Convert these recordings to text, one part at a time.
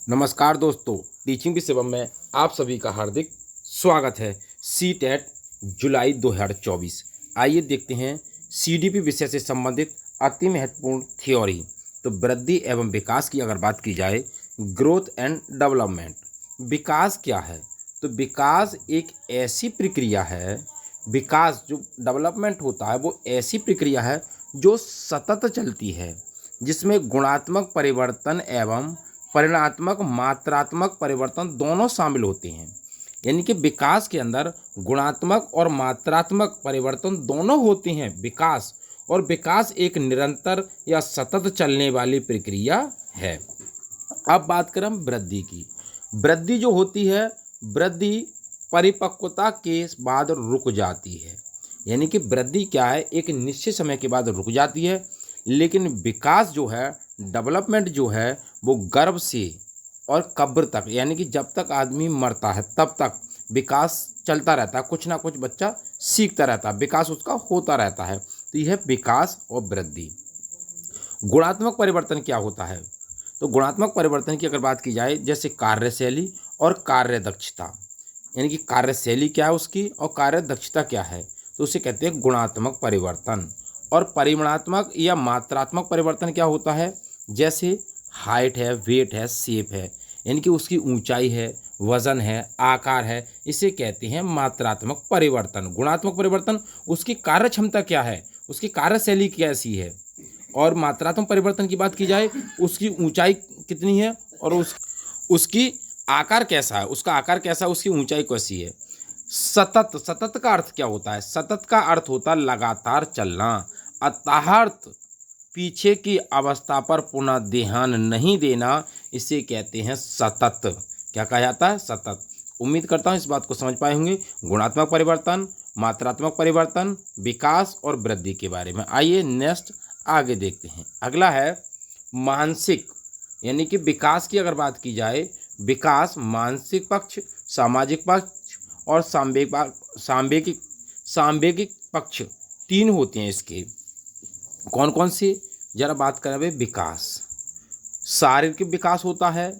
नमस्कार दोस्तों, teaching with Shivam में आप सभी का हार्दिक स्वागत है। सीटेट जुलाई 2024। आइए देखते हैं सीडीपी विषय से संबंधित अति महत्वपूर्ण थ्योरी। तो वृद्धि एवं विकास की अगर बात की जाए, ग्रोथ एंड डेवलपमेंट, विकास क्या है? तो विकास एक ऐसी प्रक्रिया है, विकास जो डेवलपमेंट होता है वो ऐसी प्रक्रिया है जो सतत चलती है, जिसमें गुणात्मक परिवर्तन एवं परिणात्मक मात्रात्मक परिवर्तन दोनों शामिल होते हैं। यानी कि विकास के अंदर गुणात्मक और मात्रात्मक परिवर्तन दोनों होते हैं। विकास एक निरंतर या सतत चलने वाली प्रक्रिया है। अब बात करें हम वृद्धि की। वृद्धि जो होती है, वृद्धि परिपक्वता के बाद रुक जाती है। यानी कि वृद्धि क्या है, एक निश्चित समय के बाद रुक जाती है। लेकिन विकास जो है, डेवलपमेंट जो है, वो गर्भ से और कब्र तक, यानी कि जब तक आदमी मरता है तब तक विकास चलता रहता है। कुछ ना कुछ बच्चा सीखता रहता है, विकास उसका होता रहता है। तो यह विकास और वृद्धि। गुणात्मक परिवर्तन क्या होता है? तो गुणात्मक परिवर्तन की अगर बात की जाए, जैसे कार्यशैली और कार्य दक्षता, यानी कि कार्यशैली क्या है उसकी और कार्य दक्षता क्या है, तो उसे कहते हैं गुणात्मक परिवर्तन। और परिमाणात्मक या मात्रात्मक परिवर्तन क्या होता है? जैसे हाइट है, वेट है, शेप है, यानी कि उसकी ऊंचाई है, वजन है, आकार है, इसे कहते हैं मात्रात्मक परिवर्तन। गुणात्मक परिवर्तन उसकी कार्य क्षमता क्या है, उसकी कार्यशैली कैसी है। और मात्रात्मक परिवर्तन की बात की जाए, उसकी ऊंचाई कितनी है और उसकी आकार कैसा है, उसका आकार कैसा है, उसकी ऊंचाई कैसी है। सतत का अर्थ क्या होता है? सतत का अर्थ होता है लगातार चलना। अताहर्त, पीछे की अवस्था पर पुनः ध्यान नहीं देना, इसे कहते हैं सतत। क्या कहा जाता है? सतत। उम्मीद करता हूँ इस बात को समझ पाए होंगे। गुणात्मक परिवर्तन, मात्रात्मक परिवर्तन, विकास और वृद्धि के बारे में। आइए नेक्स्ट आगे देखते हैं। अगला है मानसिक, यानी कि विकास की अगर बात की जाए, विकास मानसिक पक्ष, सामाजिक पक्ष और सांवेगिक पक्ष, तीन होते हैं इसके। कौन कौन से, जरा बात करें भाई। विकास, शारीरिक विकास होता है,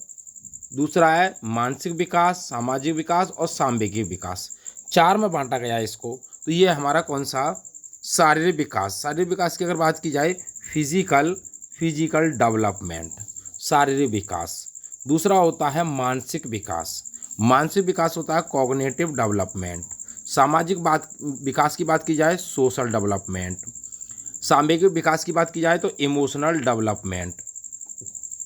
दूसरा है मानसिक विकास, सामाजिक विकास और सांवेगिक विकास। चार में बांटा गया है इसको। तो ये हमारा कौन सा? शारीरिक विकास। शारीरिक विकास की अगर बात की जाए, फिजिकल डेवलपमेंट, शारीरिक विकास। दूसरा होता है मानसिक विकास। मानसिक विकास होता है कॉग्निटिव डेवलपमेंट। सामाजिक विकास की बात की जाए, सोशल डेवलपमेंट। सांवेगिक विकास की बात की जाए तो इमोशनल डेवलपमेंट।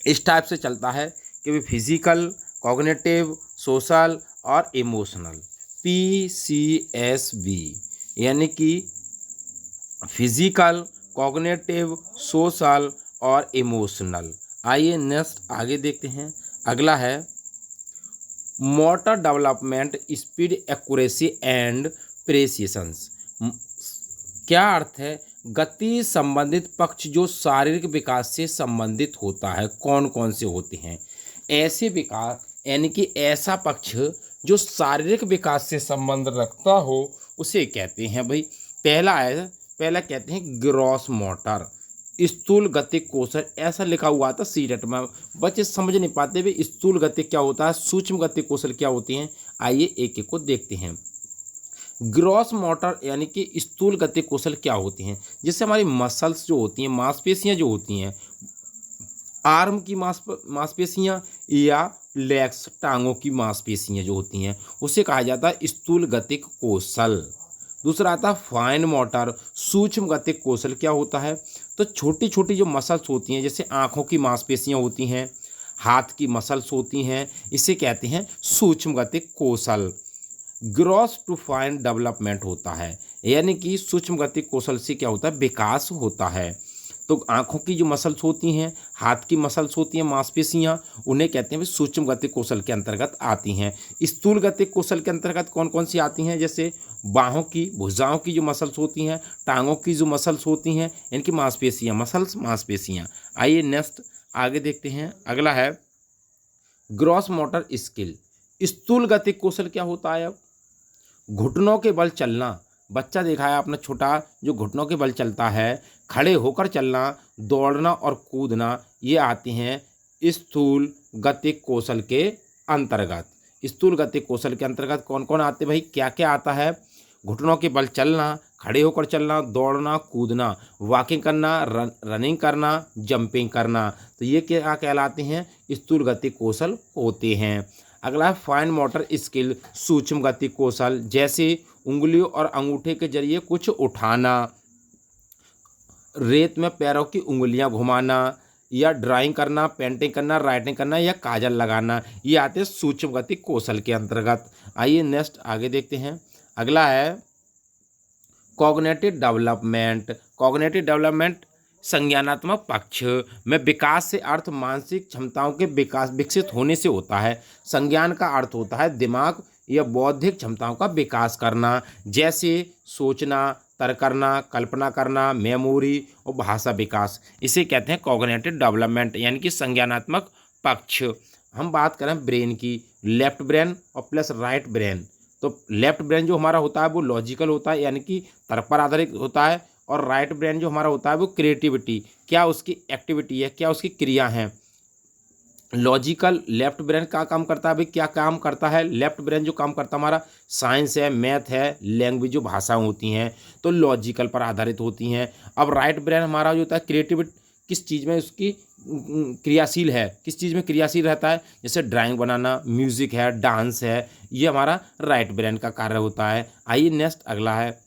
इस टाइप से चलता है कि भी फिजिकल, कॉग्निटिव, सोशल और इमोशनल, PCSB, यानी कि फिजिकल, कॉग्निटिव, सोशल और इमोशनल। आइए नेक्स्ट आगे देखते हैं। अगला है motor development, speed, accuracy and precisions. क्या अर्थ है? गति संबंधित पक्ष जो शारीरिक विकास से संबंधित होता है। कौन कौन से होते हैं ऐसे विकास, यानी कि ऐसा पक्ष जो शारीरिक विकास से संबंध रखता हो, उसे कहते हैं भाई। पहला कहते हैं ग्रॉस मोटर, स्थूल गतिक कौशल। ऐसा लिखा हुआ था सीटेट में, बच्चे समझ नहीं पाते भी स्थूल गतिक क्या होता है, सूक्ष्म गतिक कौशल क्या होती हैं। आइए एक एक को देखते हैं। ग्रॉस मोटर यानी कि स्थूल गतिक कौशल क्या होती हैं? जिससे हमारी मसल्स जो होती हैं, मांसपेशियां जो होती हैं, आर्म की मांसपेशियां या लेग्स, टांगों की मांसपेशियां जो होती हैं, उसे कहा जाता है स्थूल गतिक कौशल। दूसरा आता है फाइन मोटर, सूक्ष्म गतिक कौशल। क्या होता है? तो छोटी छोटी जो मसल्स होती हैं, जैसे आँखों की मांसपेशियां होती हैं, हाथ की मसल्स होती हैं, इसे कहते हैं सूक्ष्म गतिक कौशल। ग्रॉस टू फाइन डेवलपमेंट होता है, यानी कि सूक्ष्म गतिक कौशल से क्या होता है? विकास होता है। तो आँखों की जो मसल्स होती हैं, हाथ की मसल्स होती हैं, मांसपेशियाँ, उन्हें कहते हैं सूक्ष्म गतिक कौशल के अंतर्गत आती हैं। स्थूल गतिक कौशल के अंतर्गत कौन कौन सी आती हैं? जैसे बाहों की, भुजाओं की जो मसल्स होती हैं, टांगों की जो मसल्स होती हैं, इनकी मांसपेशियाँ, मसल्स, मांसपेशियाँ। आइए नेक्स्ट आगे देखते हैं। अगला है ग्रॉस मोटर स्किल। स्थूल गतिक कौशल क्या होता है? अब घुटनों के बल चलना। बच्चा देखा है आपने छोटा, जो घुटनों के बल चलता है, खड़े होकर चलना, दौड़ना और कूदना, ये आते हैं स्थूल गतिक कौशल के अंतर्गत। स्थूल गतिक कौशल के अंतर्गत कौन कौन आते भाई, क्या क्या आता है? घुटनों के बल चलना, खड़े होकर चलना, दौड़ना, कूदना, वॉकिंग करना, रनिंग करना, जंपिंग करना। तो ये क्या कहलाते हैं? स्थूल गतिक कौशल होते हैं। अगला है फाइन मोटर स्किल, सूक्ष्म गतिक कौशल, जैसे उंगलियों और अंगूठे के जरिए कुछ उठाना, रेत में पैरों की उंगलियां घुमाना, या ड्राइंग करना, पेंटिंग करना, राइटिंग करना, या काजल लगाना। ये आते हैं सूक्ष्म गतिक कौशल के अंतर्गत। आइए नेक्स्ट आगे देखते हैं। अगला है कॉग्निटिव डेवलपमेंट। कॉग्निटिव डेवलपमेंट संज्ञानात्मक पक्ष में विकास से अर्थ मानसिक क्षमताओं के विकास विकसित होने से होता है। संज्ञान का अर्थ होता है दिमाग या बौद्धिक क्षमताओं का विकास करना, जैसे सोचना, तर्क करना, कल्पना करना, मेमोरी और भाषा विकास। इसे कहते हैं कॉग्निटिव डेवलपमेंट, यानी कि संज्ञानात्मक पक्ष। हम बात करें ब्रेन की, लेफ्ट ब्रेन और प्लस राइट ब्रेन। तो लेफ्ट ब्रेन जो हमारा होता है वो लॉजिकल होता है, यानी कि तर्क पर आधारित होता है, और राइट ब्रेन जो हमारा होता है वो क्रिएटिविटी, क्या उसकी एक्टिविटी है, क्या उसकी क्रिया है। लॉजिकल लेफ्ट ब्रेन का काम करता है भाई, क्या काम करता है? लेफ्ट ब्रेन जो काम करता है हमारा साइंस है, मैथ है, लैंग्वेज जो भाषाएं होती हैं तो लॉजिकल पर आधारित होती हैं। अब राइट ब्रेन हमारा जो होता है क्रिएटिविटी, किस चीज़ में उसकी क्रियाशील है, किस चीज़ में क्रियाशील रहता है, जैसे ड्राइंग बनाना, म्यूजिक है, डांस है, ये हमारा राइट ब्रेन का कार्य होता है। आइए नेक्स्ट अगला है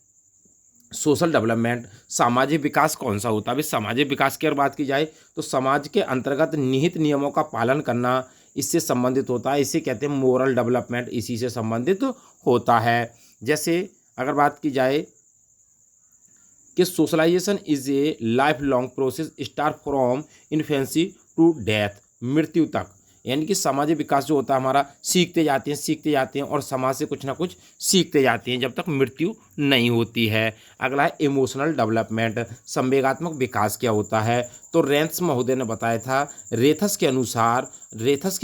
सोशल डेवलपमेंट, सामाजिक विकास कौन सा होता है? अभी सामाजिक विकास की अगर बात की जाए तो समाज के अंतर्गत निहित नियमों का पालन करना इससे संबंधित होता है। इसे कहते हैं मोरल डेवलपमेंट, इसी से संबंधित होता है। जैसे अगर बात की जाए कि socialisation is a life long process start from infancy to death, मृत्यु तक, यानी कि सामाजिक विकास जो होता है हमारा सीखते जाते हैं और समाज से कुछ ना कुछ सीखते जाते हैं जब तक मृत्यु नहीं होती है। अगला है इमोशनल डेवलपमेंट, संवेगात्मक विकास क्या होता है? तो रेंस महोदय ने बताया था, रेथस के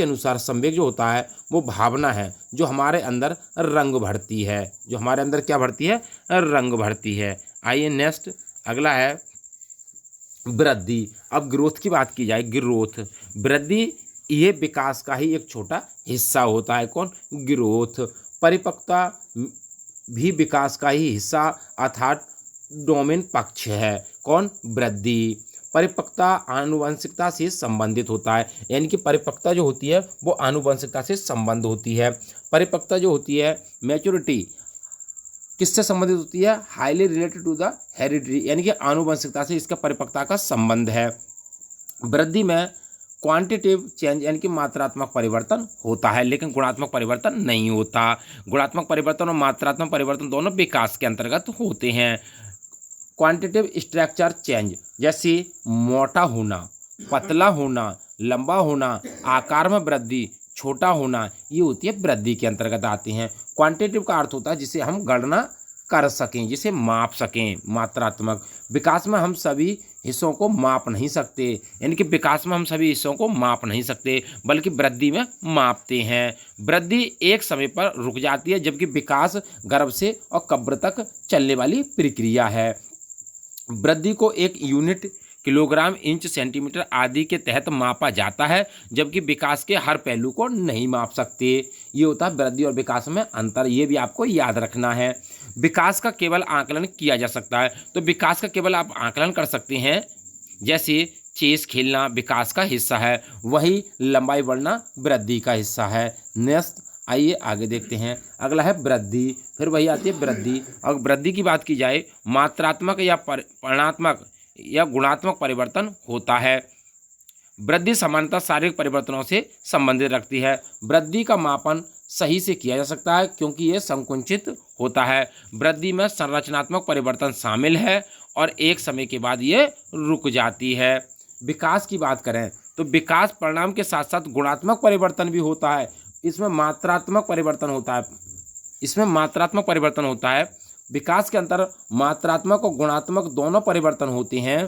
अनुसार संवेग जो होता है वो भावना है जो हमारे अंदर रंग भरती है, जो हमारे अंदर क्या भरती है? रंग भरती है। आइए नेक्स्ट अगला है वृद्धि। अब ग्रोथ की बात की जाए, वृद्धि ये विकास का ही एक छोटा हिस्सा होता है। कौन? ग्रोथ। परिपक्वता भी विकास का ही हिस्सा अर्थात डोमेन पक्ष है। कौन? वृद्धि। परिपक्वता आनुवंशिकता से संबंधित होता है, यानी कि परिपक्वता जो होती है वो आनुवंशिकता से संबंध होती है। परिपक्वता जो होती है मैच्योरिटी किससे संबंधित होती है? Highly related to the heredity, यानी कि आनुवंशिकता से इसका परिपक्वता का संबंध है। वृद्धि में क्वांटिटेटिव चेंज यानी कि मात्रात्मक परिवर्तन होता है, लेकिन गुणात्मक परिवर्तन नहीं होता। गुणात्मक परिवर्तन और मात्रात्मक परिवर्तन दोनों विकास के अंतर्गत होते हैं। क्वांटिटेटिव स्ट्रक्चर चेंज, जैसे मोटा होना, पतला होना, लंबा होना, आकार में वृद्धि, छोटा होना, ये होती है वृद्धि के अंतर्गत आते हैं। क्वांटिटेटिव का अर्थ होता है जिसे हम गणना कर सकें, जिसे माप सकें। मात्रात्मक, विकास में हम सभी हिस्सों को माप नहीं सकते, यानी कि विकास में हम सभी हिस्सों को माप नहीं सकते बल्कि वृद्धि में मापते हैं। वृद्धि एक समय पर रुक जाती है, जबकि विकास गर्भ से और कब्र तक चलने वाली प्रक्रिया है। वृद्धि को एक यूनिट, किलोग्राम, इंच, सेंटीमीटर आदि के तहत मापा जाता है, जबकि विकास के हर पहलू को नहीं माप सकते। ये होता है वृद्धि और विकास में अंतर, ये भी आपको याद रखना है। विकास का केवल आकलन किया जा सकता है, तो विकास का केवल आप आकलन कर सकते हैं, जैसे चेस खेलना विकास का हिस्सा है, वही लंबाई बढ़ना वृद्धि का हिस्सा है। नेक्स्ट आइए आगे देखते हैं। अगला है वृद्धि, फिर वही आती है वृद्धि। और वृद्धि की बात की जाए, मात्रात्मक या परिमाणात्मक या गुणात्मक परिवर्तन होता है। वृद्धि सामान्यतः शारीरिक परिवर्तनों से संबंधित रखती है। वृद्धि का मापन सही से किया जा सकता है क्योंकि ये संकुचित होता है। वृद्धि में संरचनात्मक परिवर्तन शामिल है और एक समय के बाद ये रुक जाती है। विकास की बात करें तो विकास परिणाम के साथ साथ गुणात्मक परिवर्तन भी होता है। इसमें मात्रात्मक परिवर्तन होता है। विकास के अंतर मात्रात्मक और गुणात्मक दोनों परिवर्तन होते हैं।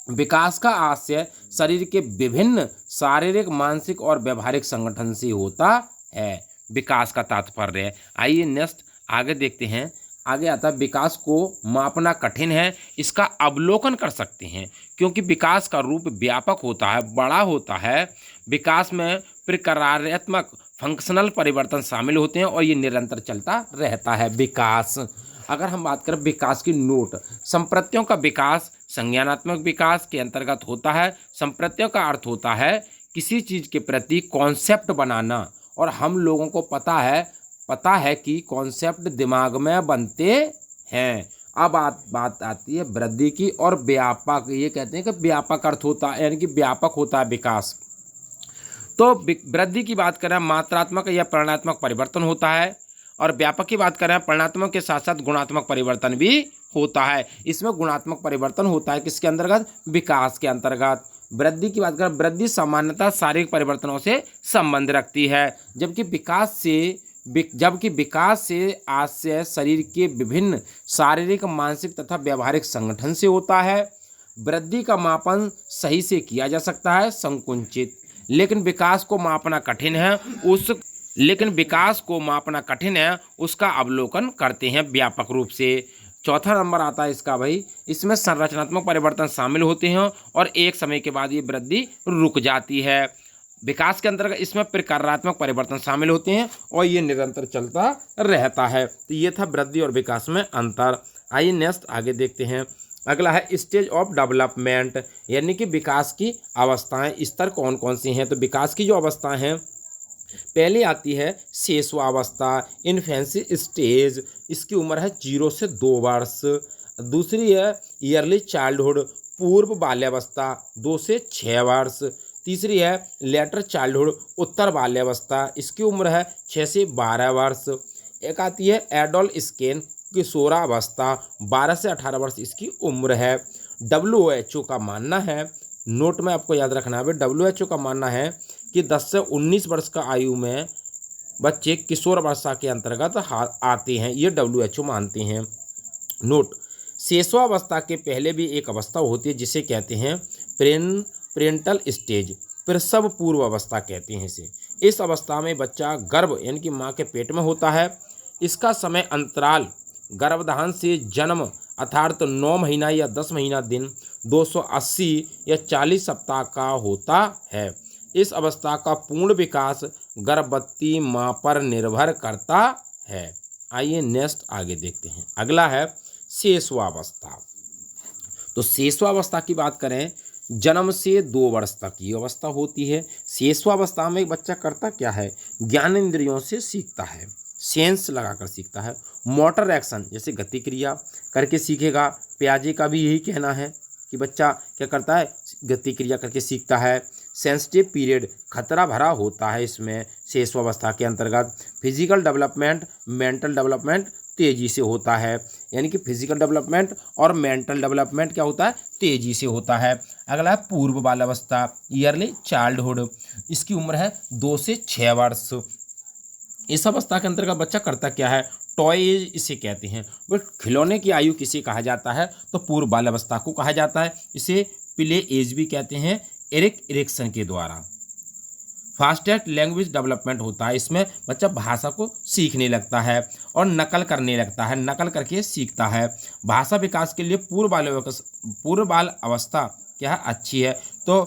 विकास का आशय शरीर के विभिन्न शारीरिक, मानसिक और व्यवहारिक संगठन से होता है। विकास का तात्पर्य। आइए नेक्स्ट आगे देखते हैं। आगे आता है विकास को मापना कठिन है, इसका अवलोकन कर सकते हैं, क्योंकि विकास का रूप व्यापक होता है, बड़ा होता है। विकास में प्रक्रियात्मक फंक्शनल परिवर्तन शामिल होते हैं और ये निरंतर चलता रहता है विकास। अगर हम बात करें विकास की नोट, संप्रत्यों का विकास संज्ञानात्मक विकास के अंतर्गत होता है। संप्रत्यों का अर्थ होता है किसी चीज़ के प्रति कॉन्सेप्ट बनाना, और हम लोगों को पता है कि कॉन्सेप्ट दिमाग में बनते हैं। अब बात आती है वृद्धि की और व्यापक। ये कहते हैं कि व्यापक अर्थ होता है, यानी कि व्यापक होता है विकास। तो वृद्धि की बात करें मात्रात्मक या परिमाणात्मक परिवर्तन होता है, और व्यापक की बात करें परिमाणात्मक के साथ साथ गुणात्मक परिवर्तन भी होता है। इसमें गुणात्मक परिवर्तन होता है किसके अंतर्गत? विकास के अंतर्गत। वृद्धि की बात करें, वृद्धि सामान्यतः शारीरिक परिवर्तनों से संबंध रखती है, जबकि विकास से आशय शरीर के विभिन्न शारीरिक, मानसिक तथा व्यवहारिक संगठन से होता है। वृद्धि का मापन सही से किया जा सकता है संकुचित, लेकिन विकास को मापना कठिन है, उसका अवलोकन करते हैं व्यापक रूप से। चौथा नंबर आता है इसका भाई, इसमें संरचनात्मक परिवर्तन शामिल होते हैं और एक समय के बाद ये वृद्धि रुक जाती है। विकास के अंतर्गत इसमें प्रक्रियात्मक परिवर्तन शामिल होते हैं और ये निरंतर चलता रहता है। तो ये था वृद्धि और विकास में अंतर। आइए नेक्स्ट आगे देखते हैं। अगला है स्टेज ऑफ डेवलपमेंट, यानी कि विकास की अवस्थाएं, स्तर कौन कौन सी हैं। तो विकास की जो अवस्थाएं हैं, पहले आती है शिशुअवस्था, इन्फेंसी स्टेज, इसकी उम्र है 0 से 2 वर्ष। दूसरी है ईयरली चाइल्डहुड, पूर्व बाल्यावस्था 2 से 6 वर्ष। तीसरी है लेटर चाइल्डहुड, उत्तर बाल्यावस्था, इसकी उम्र है 6 से 12 वर्ष। एक आती है एडल्ट स्केन, किशोरावस्था 12 से 18 वर्ष इसकी उम्र है। WHO का मानना है, नोट में आपको याद रखना है, WHO का मानना है कि 10 से 19 वर्ष का आयु में बच्चे किशोर अवस्था के अंतर्गत आते हैं, ये WHO मानते हैं। नोट, शिशुअवस्था के पहले भी एक अवस्था होती है जिसे कहते हैं प्रेनेटल स्टेज, प्रसव पूर्व अवस्था कहते हैं इसे। इस अवस्था में बच्चा गर्भ यानी कि माँ के पेट में होता है। इसका समय अंतराल गर्भधान से जन्म अर्थात 9 महीना या 10 महीना दिन 280 या 40 सप्ताह का होता है। इस अवस्था का पूर्ण विकास गर्भवती माँ पर निर्भर करता है। आइए नेक्स्ट आगे देखते हैं। अगला है शिशुअवस्था। तो शिशुअवस्था की बात करें, जन्म से 2 वर्ष तक की अवस्था होती है। शिशुअवस्था में एक बच्चा करता क्या है? ज्ञान इंद्रियों से सीखता है, सेंस लगाकर सीखता है। मोटर एक्शन जैसे गति क्रिया करके सीखेगा। पियाजे का भी यही कहना है कि बच्चा क्या करता है? गति क्रिया करके सीखता है। सेंसिटिव पीरियड खतरा भरा होता है इसमें शिशुअवस्था के अंतर्गत। फिजिकल डेवलपमेंट, मेंटल डेवलपमेंट तेजी से होता है, यानी कि फिजिकल डेवलपमेंट और मेंटल डेवलपमेंट क्या होता है? तेजी से होता है। अगला है पूर्व बाल्यावस्था, ईयरली चाइल्डहुड, इसकी उम्र है 2 से 6 वर्ष। इस अवस्था के अंतर्गत बच्चा करता क्या है? टॉय एज इसे कहते हैं। बट खिलौने की आयु किसे कहा जाता है? तो पूर्व बाल्यावस्था को कहा जाता है। इसे प्ले एज भी कहते हैं, इरेक्शन के द्वारा। फास्टेस्ट लैंग्वेज डेवलपमेंट होता है, इसमें बच्चा भाषा को सीखने लगता है और नकल करने लगता है, नकल करके सीखता है। भाषा विकास के लिए पूर्व बाल अवस्था क्या है? अच्छी है। तो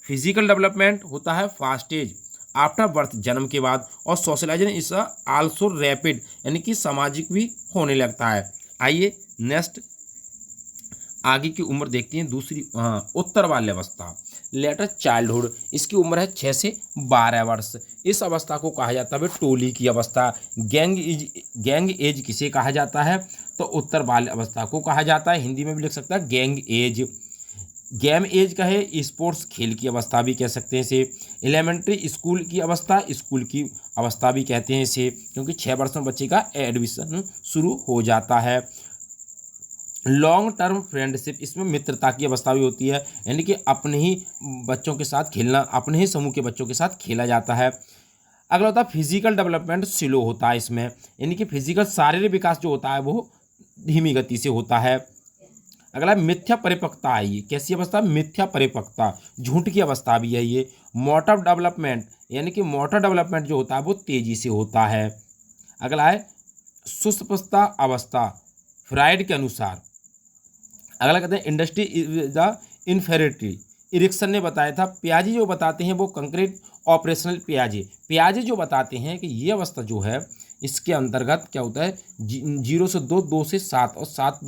फिजिकल डेवलपमेंट होता है फास्टेज आफ्टर बर्थ, जन्म के बाद, और सोशलाइजेशन इज आल्सो रैपिड, यानी कि सामाजिक भी होने लगता है। आइए नेक्स्ट आगे की उम्र देखते हैं। दूसरी उत्तर बाल्यावस्था, लेटर चाइल्डहुड, इसकी उम्र है 6 से 12 वर्ष। इस अवस्था को कहा जाता है टोली की अवस्था। गैंग एज किसे कहा जाता है? तो उत्तर बाल्य अवस्था को कहा जाता है। हिंदी में भी लिख सकता है गैंग एज। गेम एज का है स्पोर्ट्स, खेल की अवस्था भी कह सकते हैं इसे। एलिमेंट्री स्कूल की अवस्था, स्कूल की अवस्था भी कहते हैं इसे, क्योंकि 6 वर्ष में बच्चे का एडमिशन शुरू हो जाता है। लॉन्ग टर्म फ्रेंडशिप, इसमें मित्रता की अवस्था भी होती है, यानी कि अपने ही बच्चों के साथ खेलना, अपने ही समूह के बच्चों के साथ खेला जाता है। अगला होता है फिजिकल डेवलपमेंट, स्लो होता है इसमें, यानी कि फिजिकल शारीरिक विकास जो होता है वो धीमी गति से होता है। अगला मिथ्या परिपक्वता है, ये कैसी अवस्था? मिथ्या परिपक्वता, झूठ की अवस्था भी है ये। मोटर डेवलपमेंट, यानी कि मोटर डेवलपमेंट जो होता है वो तेजी से होता है। अगला है सुस्पष्टता अवस्था फ्राइड के अनुसार। अगला कहते हैं industry is the inferiority. Erikson ने बताया था। पियाजे जो बताते हैं वो कंक्रीट ऑपरेशनल पियाजे जो बताते हैं कि ये अवस्था जो है इसके अंतर्गत क्या होता है 0 से 2, 2 से 7 और 7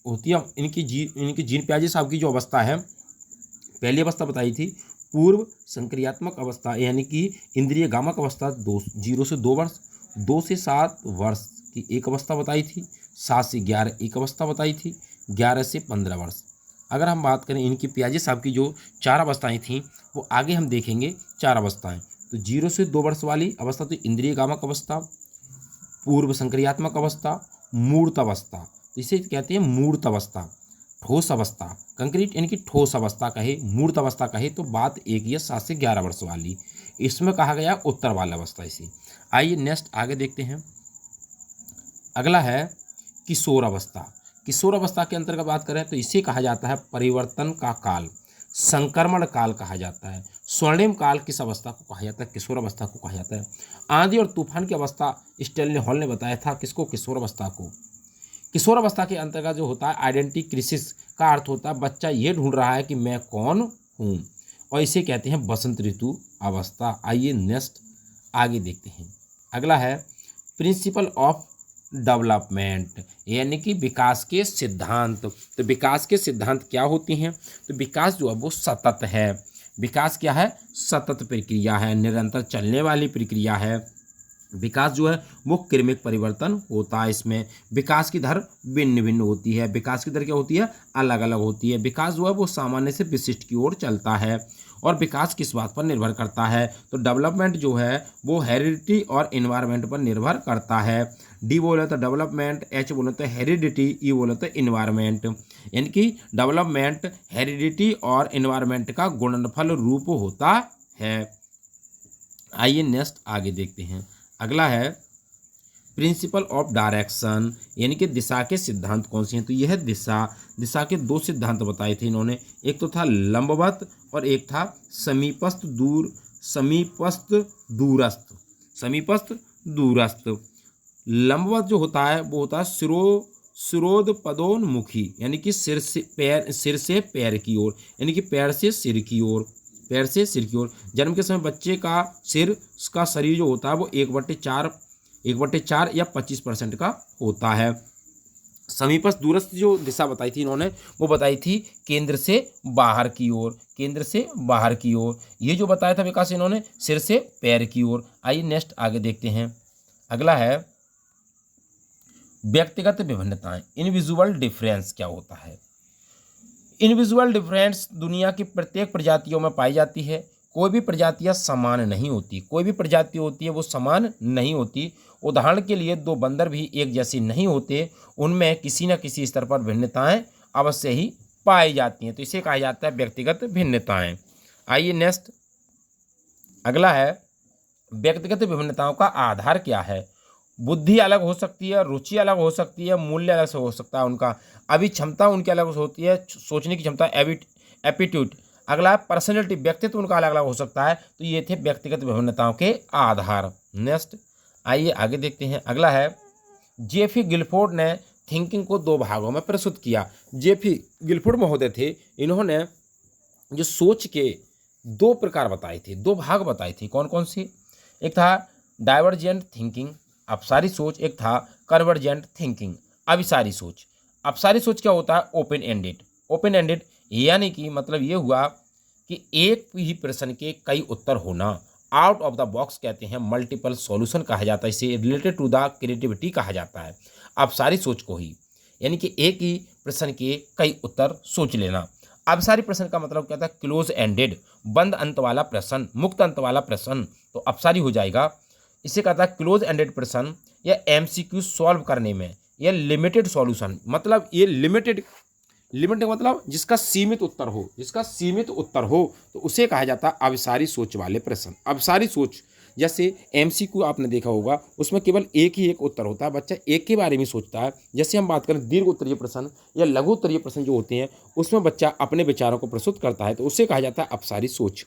होती है। इनकी जीन पियाजे साहब की जो अवस्था है, पहली अवस्था बताई थी पूर्व संक्रियात्मक अवस्था यानी कि इंद्रिय गामक अवस्था 0 से 2 वर्ष, 2 से 7 वर्ष की एक अवस्था बताई थी, 7 से 11 एक अवस्था बताई थी, 11 से 15 वर्ष। अगर हम बात करें इनकी पियाजे साहब की जो 4 अवस्थाएं थीं वो आगे हम देखेंगे 4 अवस्थाएं। तो 0 से 2 वर्ष वाली अवस्था तो इंद्रिय गामक अवस्था, पूर्व संक्रियात्मक अवस्था, मूर्त अवस्था, तो इसे कहते हैं मूर्त अवस्था। ठोस अवस्था कंक्रीट यानी कि ठोस अवस्था कहे, मूर्त अवस्था कहे तो बात एक ही है 7 से 11 वर्ष वाली। इसमें कहा गया उत्तर वाला अवस्था इसे। आइए नेक्स्ट आगे देखते हैं। अगला है किशोर अवस्था। किशोर अवस्था के अंतर्गत बात करें तो इसे कहा जाता है परिवर्तन का काल, संक्रमण काल कहा जाता है। स्वर्णिम काल किस अवस्था को कहा जाता है? किशोर अवस्था को कहा जाता है। आंधी और तूफान की अवस्था स्टेनली हॉल ने बताया था किसको? किशोर अवस्था को। किशोर अवस्था के अंतर्गत जो होता है आइडेंटिटी क्रिसिस का अर्थ होता है बच्चा ये ढूंढ रहा है कि मैं कौन हूँ, और इसे कहते हैं बसंत ऋतु अवस्था। आइए नेक्स्ट आगे देखते हैं। अगला है प्रिंसिपल ऑफ डेवलपमेंट यानी कि विकास के सिद्धांत। तो विकास के सिद्धांत क्या होते हैं? तो विकास जो है वो सतत है। विकास क्या है? सतत प्रक्रिया है, निरंतर चलने वाली प्रक्रिया है। विकास जो है वो क्रमिक परिवर्तन होता है। इसमें विकास की दर भिन्न भिन्न होती है। विकास की दर क्या होती है? अलग अलग होती है। विकास जो है वो सामान्य से विशिष्ट की ओर चलता है। और विकास किस बात पर निर्भर करता है? तो डेवलपमेंट जो है वो हेरिडिटी और इन्वायरमेंट पर निर्भर करता है। डी बोले तो डेवलपमेंट, एच बोले तो हेरिडिटी, ई बोले तो इन्वायरमेंट। यानी कि डेवलपमेंट हेरिडिटी और इन्वायरमेंट का गुणनफल रूप होता है। आइए नेक्स्ट आगे देखते हैं। अगला है प्रिंसिपल ऑफ डायरेक्शन यानी कि दिशा के सिद्धांत कौन से हैं? तो यह दिशा के 2 सिद्धांत बताए थे इन्होंने। एक तो था लंबवत और एक था समीपस्थ दूरस्थ। लंबवत जो होता है वो होता है शिरोदपदोन्मुखी यानी कि सिर से पैर की ओर, यानी कि पैर से सिर की ओर। जन्म के समय बच्चे का शरीर जो होता है वो 1/4 या 25% का होता है। समीपस्थ दूरस्थ जो दिशा बताई थी इन्होंने वो बताई थी केंद्र से बाहर की ओर। ये जो बताया था विकास इन्होंने सिर से पैर की ओर। आइए नेक्स्ट आगे देखते हैं। अगला है व्यक्तिगत विभिन्नताएं, इनविजुअल डिफरेंस क्या होता है? इनविजुअल डिफरेंस दुनिया की प्रत्येक प्रजातियों में पाई जाती है। कोई भी प्रजातियां समान नहीं होती। कोई भी प्रजाति होती है वो समान नहीं होती। उदाहरण के लिए 2 बंदर भी एक जैसी नहीं होते, उनमें किसी न किसी स्तर पर भिन्नताएं अवश्य ही पाई जाती हैं। तो इसे कहा जाता है व्यक्तिगत भिन्नताएं। आइए नेक्स्ट अगला है व्यक्तिगत विभिन्नताओं का आधार क्या है? बुद्धि अलग हो सकती है, रुचि अलग हो सकती है, मूल्य अलग से हो सकता है, उनका अभिक्षमता उनकी अलग होती है, सोचने की क्षमता एप्टीट्यूड। अगला है पर्सनैलिटी, व्यक्तित्व उनका अलग अलग हो सकता है। तो ये थे व्यक्तिगत विभिन्नताओं के आधार। नेक्स्ट आइए आगे देखते हैं। अगला है जेफी गिलफोर्ड ने थिंकिंग को 2 भागों में प्रस्तुत किया। जेफी गिलफोर्ड महोदय थे, इन्होंने जो सोच के 2 प्रकार बताए थे, 2 भाग बताए थे। कौन कौन सी? एक था डाइवर्जेंट थिंकिंग अपसारी सोच, एक था कन्वर्जेंट थिंकिंग अभिसारी सोच। अपसारी सोच क्या होता है? ओपन एंडेड यानी कि मतलब ये हुआ कि एक ही प्रश्न के कई उत्तर होना। आउट ऑफ द बॉक्स कहते हैं, मल्टीपल सॉल्यूशन कहा जाता है, इसे रिलेटेड टू द क्रिएटिविटी कहा जाता है अपसारी सोच को ही, यानी कि एक ही प्रश्न के कई उत्तर सोच लेना। अपसारी प्रश्न का मतलब क्या था? क्लोज एंडेड, बंद अंत वाला प्रश्न, मुक्त अंत वाला प्रश्न, तो अपसारी हो जाएगा। इसे कहता है क्लोज एंडेड प्रश्न या एमसीक्यू सॉल्व करने में, या लिमिटेड सॉल्यूशन, मतलब ये लिमिटेड मतलब जिसका सीमित उत्तर हो, तो उसे कहा जाता है अभिसारी सोच वाले प्रश्न। अभिसारी सोच जैसे एमसीक्यू आपने देखा होगा, उसमें केवल एक ही उत्तर होता है, बच्चा एक के बारे में सोचता है। जैसे हम बात करें दीर्घ उत्तरीय प्रश्न या लघु उत्तरीय प्रश्न जो होते हैं, उसमें बच्चा अपने विचारों को प्रस्तुत करता है, तो उसे कहा जाता है अपसारी सोच।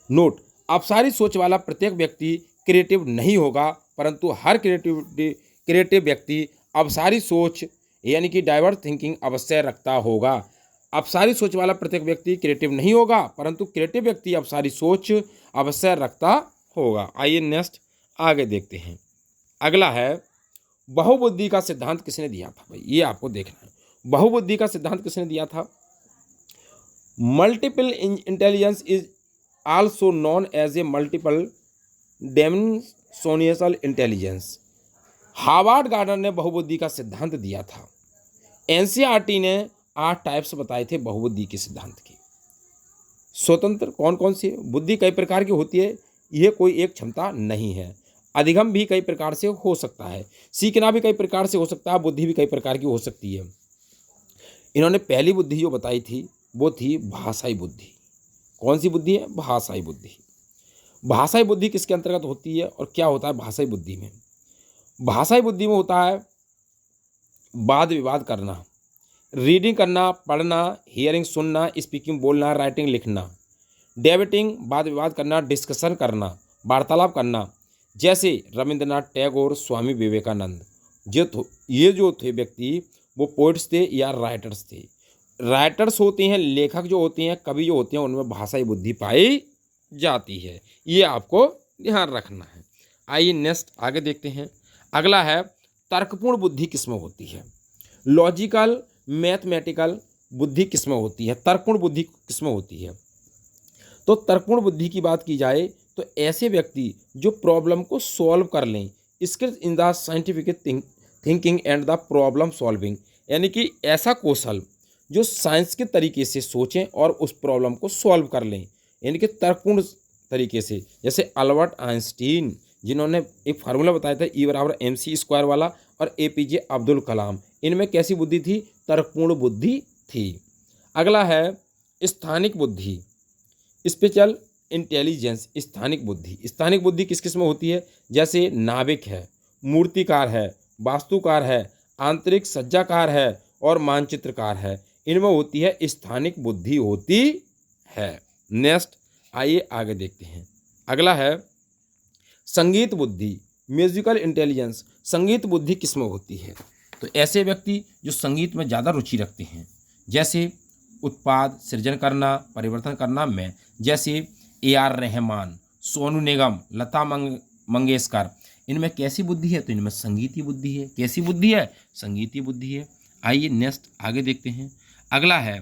नोट, अपसारी सोच वाला प्रत्येक व्यक्ति क्रिएटिव नहीं होगा, परंतु हर क्रिएटिव व्यक्ति अवसारी सोच यानी कि डाइवर्स थिंकिंग अवश्य रखता होगा। अवसारी सोच वाला प्रत्येक व्यक्ति क्रिएटिव नहीं होगा, परंतु क्रिएटिव व्यक्ति अवसारी सोच अवश्य रखता होगा। आइए नेक्स्ट आगे देखते हैं। अगला है बहुबुद्धि का सिद्धांत किसने दिया था? भाई ये आपको देखना है, बहुबुद्धि का सिद्धांत किसने दिया था? Multiple intelligence is also known as a multiple dimensional intelligence. Howard Gardner ने बहुबुद्धि का सिद्धांत दिया था। एनसीईआरटी ने 8 टाइप्स बताए थे बहुबुद्धि के सिद्धांत के। स्वतंत्र कौन कौन सी बुद्धि कई प्रकार की होती है, यह कोई एक क्षमता नहीं है। अधिगम भी कई प्रकार से हो सकता है, सीखना भी कई प्रकार से हो सकता है, बुद्धि भी कई प्रकार की हो सकती है। इन्होंने पहली बुद्धि जो बताई थी वो थी भाषाई बुद्धि। कौन सी बुद्धि है? भाषाई बुद्धि। भाषाई बुद्धि किसके अंतर्गत होती है और क्या होता है भाषाई बुद्धि में? भाषाई बुद्धि में होता है वाद विवाद करना, रीडिंग करना, पढ़ना, हियरिंग सुनना, स्पीकिंग बोलना, राइटिंग लिखना, डेबेटिंग वाद विवाद करना, डिस्कशन करना, वार्तालाप करना, जैसे रविंद्रनाथ टैगोर, स्वामी विवेकानंद। ये जो थे व्यक्ति वो पोइट्स थे या राइटर्स थे। राइटर्स होते हैं, लेखक जो होते हैं, कवि जो होते हैं, उनमें भाषाई बुद्धि पाई जाती है। ये आपको ध्यान रखना है। आइए नेक्स्ट आगे देखते हैं। अगला है तर्कपूर्ण बुद्धि किसमें होती है? लॉजिकल मैथमेटिकल बुद्धि किसमें होती है? तर्कपूर्ण बुद्धि किसमें होती है? तो तर्कपूर्ण बुद्धि की बात की जाए तो ऐसे व्यक्ति जो प्रॉब्लम को सॉल्व कर लें, skills in the scientific thinking and the problem solving, यानी कि ऐसा कौशल जो साइंस के तरीके से सोचें और उस प्रॉब्लम को सॉल्व कर लें, यानी कि तर्कपूर्ण तरीके से। जैसे अल्बर्ट आइंस्टीन जिन्होंने एक फार्मूला बताया था E = mc² वाला, और APJ अब्दुल कलाम, इनमें कैसी बुद्धि थी? तर्कपूर्ण बुद्धि थी। अगला है स्थानिक बुद्धि, स्पेशल इंटेलिजेंस। स्थानिक बुद्धि, स्थानिक बुद्धि किस किस में होती है? जैसे नाविक है, मूर्तिकार है, वास्तुकार है, आंतरिक सज्जाकार है और मानचित्रकार है। इनमें होती है स्थानिक बुद्धि होती है। नेक्स्ट आइए आगे देखते हैं। अगला है संगीत बुद्धि, म्यूजिकल इंटेलिजेंस। संगीत बुद्धि किस में होती है? तो ऐसे व्यक्ति जो संगीत में ज़्यादा रुचि रखते हैं, जैसे उत्पाद सृजन करना, परिवर्तन करना में, जैसे AR रहमान, सोनू निगम, लता मंगेशकर। इनमें कैसी बुद्धि है? तो इनमें संगीती बुद्धि है। कैसी बुद्धि है? संगीती बुद्धि है। आइए नेक्स्ट आगे देखते हैं। अगला है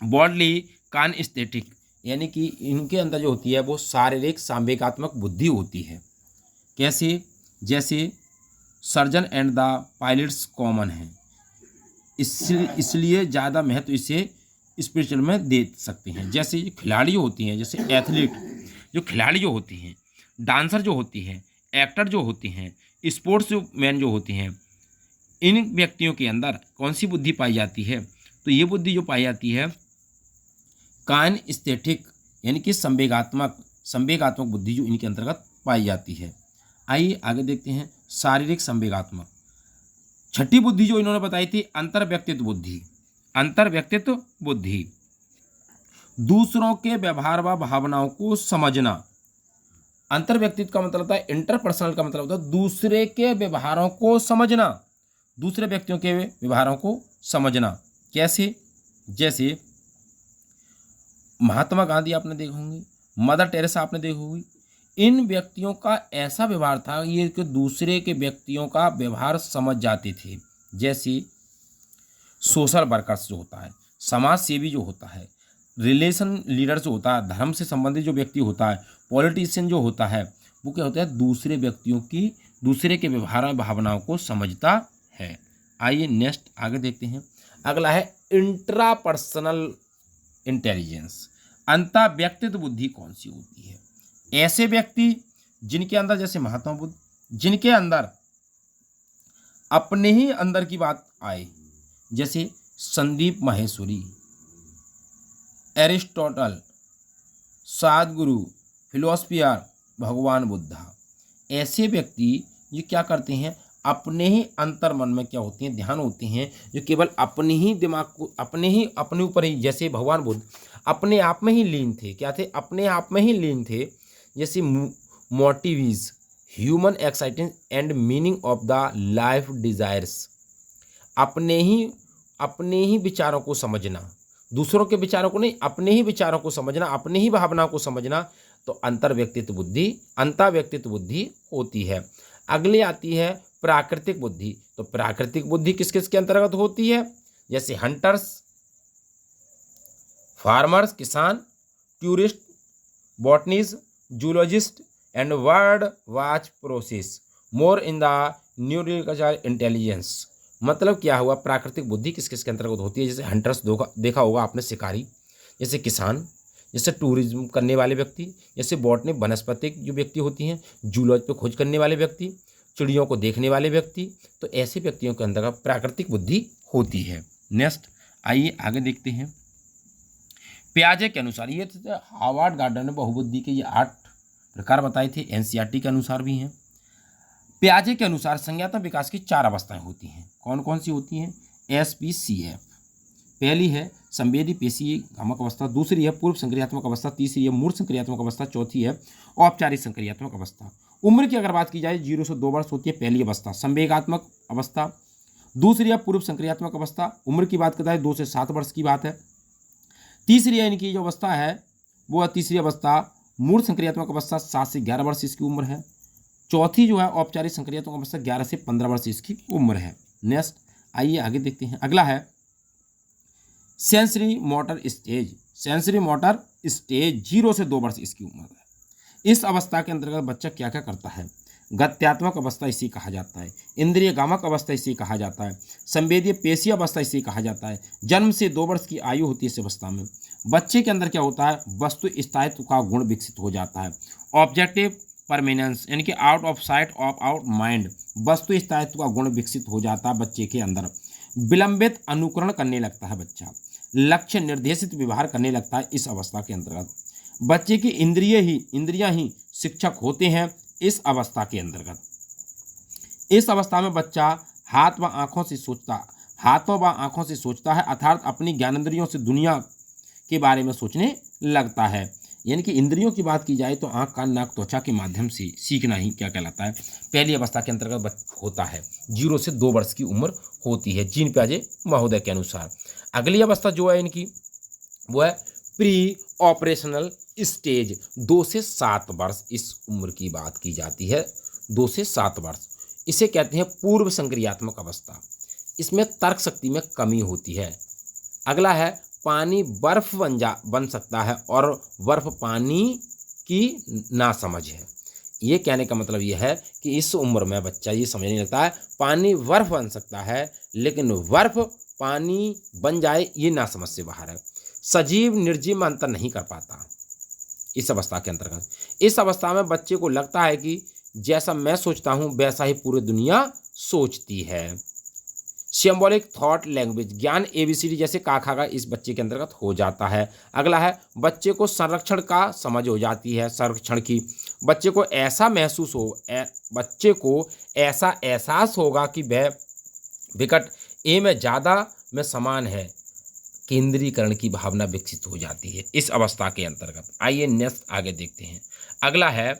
बॉडली काइनेस्थेटिक, यानी कि इनके अंदर जो होती है वो शारीरिक संवेगात्मक बुद्धि होती है। कैसे? जैसे surgeon and the pilots common है, इसलिए ज़्यादा महत्व इसे स्पिरिचुअल में दे सकते हैं। जैसे खिलाड़ी जो होती हैं, जैसे एथलीट, जो खिलाड़ी जो होती हैं, डांसर जो होती है, एक्टर जो होती हैं, स्पोर्ट्स मैन जो होती हैं, इन व्यक्तियों के अंदर कौन सी बुद्धि पाई जाती है? तो ये बुद्धि जो पाई जाती है काइनेस्थेटिक, यानी कि संवेगात्मक बुद्धि जो इनके अंतर्गत पाई जाती है। आइए आगे देखते हैं शारीरिक संवेगात्मक। छठी बुद्धि जो इन्होंने बताई थी अंतर्व्यक्तित्व बुद्धि। अंतर्व्यक्तित्व बुद्धि दूसरों के व्यवहार व भावनाओं को समझना। अंतर्व्यक्तित्व का मतलब होता है, इंटरपर्सनल का मतलब होता है दूसरे के व्यवहारों को समझना, दूसरे व्यक्तियों के व्यवहारों को समझना। कैसे? जैसे महात्मा गांधी आपने देखे होंगे, मदर टेरेसा आपने देखी होगी। इन व्यक्तियों का ऐसा व्यवहार था ये कि दूसरे के व्यक्तियों का व्यवहार समझ जाते थे। जैसे सोशल वर्कर्स जो होता है, समाज सेवी जो होता है, रिलेशन लीडर जो होता है, धर्म से संबंधित जो व्यक्ति होता है, पॉलिटिशियन जो होता है, वो क्या होता है? दूसरे व्यक्तियों की, दूसरे के व्यवहार और भावनाओं को समझता है। आइए नेक्स्ट आगे देखते हैं। अगला है इंट्रापर्सनल इंटेलिजेंस। अंतर्व्यक्तित्व बुद्धि कौन सी होती है? ऐसे व्यक्ति जिनके अंदर, जैसे महात्मा बुद्ध, जिनके अंदर अपने ही अंदर की बात आए, जैसे संदीप माहेश्वरी, एरिस्टोटल, सद्गुरु, फिलोसफियर, भगवान बुद्धा। ऐसे व्यक्ति ये क्या करते हैं? अपने ही अंतर मन में क्या होते हैं? ध्यान होते हैं, जो केवल अपने ही दिमाग को, अपने ऊपर ही, जैसे भगवान बुद्ध अपने आप में ही लीन थे। क्या थे? अपने आप में ही लीन थे। जैसे motives, human existence and meaning of the life desires. अपने ही विचारों को समझना, दूसरों के विचारों को नहीं, अपने ही विचारों को समझना, अपने ही भावनाओं को समझना, तो अंतर व्यक्तित्व बुद्धि होती है। अगली आती है प्राकृतिक बुद्धि। तो प्राकृतिक बुद्धि किस किस के अंतर्गत होती है? जैसे हंटर्स, फार्मर्स किसान, tourist, botanist, zoologist and word watch process more in the neurological intelligence. मतलब क्या हुआ, प्राकृतिक बुद्धि किस किस के अंतर्गत होती है? जैसे हंटर्स देखा होगा आपने, शिकारी, जैसे किसान, जैसे टूरिज्म करने वाले व्यक्ति, जैसे बॉटनी वनस्पतिक जो व्यक्ति होती हैं, जूलॉजी पे खोज करने वाले व्यक्ति, चिड़ियों को देखने वाले व्यक्ति, तो ऐसे व्यक्तियों के अंतर्गत प्राकृतिक बुद्धि होती है। नेक्स्ट आइए आगे देखते हैं। पियाजे के अनुसार, ये हार्वर्ड गार्डन ने बहुबुद्धि के ये 8 प्रकार बताए थे, एनसीईआरटी के अनुसार भी हैं। पियाजे के अनुसार संज्ञानात्मक विकास की 4 अवस्थाएं होती हैं। कौन कौन सी होती हैं? SPCF। पहली है संवेदी पेशीय भ्रामक अवस्था, दूसरी है पूर्व संक्रियात्मक अवस्था, तीसरी है मूर्त संक्रियात्मक अवस्था, चौथी है औपचारिक संक्रियात्मक अवस्था। उम्र की अगर बात की जाए 0 से 2 वर्ष होती है पहली अवस्था, संवेगात्मक अवस्था। दूसरी है पूर्व संक्रियात्मक अवस्था, उम्र की बात करता है 2 से 7 वर्ष की बात है। तीसरी है इनकी जो अवस्था है वो तीसरी अवस्था मूर्त संक्रियात्मक अवस्था, 7 से 11 वर्ष इसकी उम्र है। चौथी जो है औपचारिक संक्रियात्मक अवस्था, 11 से 15 वर्ष इसकी उम्र है। नेक्स्ट आइए आगे देखते हैं। अगला है sensory motor stage. Sensory motor stage 0 से 2 वर्ष इसकी उम्र है। इस अवस्था के अंतर्गत बच्चा क्या क्या करता है? गत्यात्मक अवस्था इसे कहा जाता है, इंद्रिय गामक अवस्था इसे कहा जाता है, संवेदीय पेशीय अवस्था इसे कहा जाता है। जन्म से 2 वर्ष की आयु होती है इस अवस्था में। बच्चे के अंदर क्या होता है? वस्तु स्थायित्व का गुण विकसित हो जाता है। ऑब्जेक्टिव परमानेंस यानी कि out of site of out mind, वस्तु स्थायित्व का गुण विकसित हो जाता है बच्चे के अंदर। विलंबित अनुकरण करने लगता है बच्चा, लक्ष्य निर्देशित व्यवहार करने लगता है इस अवस्था के अंतर्गत। बच्चे की इंद्रियां ही शिक्षक होते हैं इस अवस्था के अंतर्गत। इस अवस्था में बच्चा हाथों व आंखों से सोचता है, अर्थात अपनी ज्ञानेंद्रियों से दुनिया के बारे में सोचने लगता है। यानी कि इंद्रियों की बात की जाए तो आंख, कान, नाक, त्वचा के माध्यम से सीखना ही क्या कहलाता है? पहली अवस्था के अंतर्गत होता है। 0 से 2 वर्ष की उम्र होती है जीन पियाजे महोदय के अनुसार। अगली अवस्था जो है इनकी वो है प्री ऑपरेशनल स्टेज। 2 से 7 वर्ष इस उम्र की बात की जाती है। 2 से 7 वर्ष इसे कहते हैं पूर्व संक्रियात्मक अवस्था। इसमें तर्क शक्ति में कमी होती है। अगला है पानी बर्फ बन सकता है और बर्फ पानी की नासमझ है। ये कहने का मतलब ये है कि इस उम्र में बच्चा ये समझने लगता है पानी बर्फ बन सकता है, लेकिन बर्फ पानी बन जाए ये नासमझ से बाहर है। सजीव निर्जीव में अंतर नहीं कर पाता इस अवस्था के अंतर्गत। इस अवस्था में बच्चे को लगता है कि जैसा मैं सोचता हूँ वैसा ही पूरी दुनिया सोचती है। सिंबॉलिक थॉट लैंग्वेज, ज्ञान ABCD जैसे का खा का इस बच्चे के अंतर्गत हो जाता है। अगला है बच्चे को संरक्षण का समझ हो जाती है, संरक्षण की। बच्चे को ऐसा एहसास होगा कि वह विकट ए में ज़्यादा में समान है। केंद्रीकरण की भावना विकसित हो जाती है इस अवस्था के अंतर्गत। आइए नेक्स्ट आगे देखते हैं। अगला है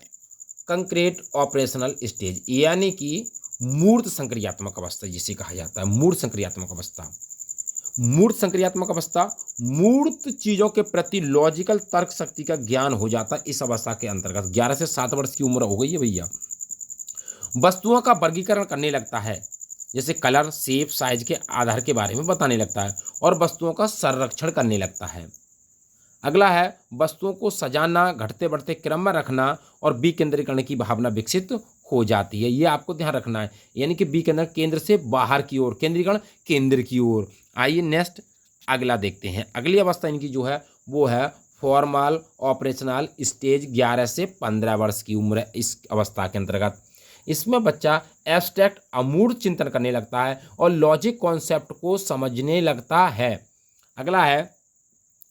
कंक्रीट ऑपरेशनल स्टेज, यानी कि मूर्त संक्रियात्मक अवस्था जिसे कहा जाता है। मूर्त संक्रियात्मक अवस्था मूर्त चीजों के प्रति लॉजिकल तर्क शक्ति का ज्ञान हो जाता है इस अवस्था के अंतर्गत। 11 से 7 वर्ष की उम्र हो गई है भैया। वस्तुओं का वर्गीकरण करने लगता है, जैसे कलर, शेप, साइज के आधार के बारे में बताने लगता है और वस्तुओं का संरक्षण करने लगता है। अगला है वस्तुओं को सजाना, घटते बढ़ते क्रम में रखना और विकेंद्रीकरण की भावना विकसित हो जाती है। ये आपको ध्यान रखना है, यानी कि विकेंद्र केंद्र से बाहर की ओर, केंद्रीकरण केंद्र की ओर। आइए नेक्स्ट अगला देखते हैं। अगली अवस्था इनकी जो है वो है फॉर्मल ऑपरेशनल स्टेज, 11 से 15 वर्ष की उम्र है इस अवस्था के अंतर्गत। इसमें बच्चा एब्स्ट्रैक्ट अमूर्त चिंतन करने लगता है और लॉजिक कॉन्सेप्ट को समझने लगता है। अगला है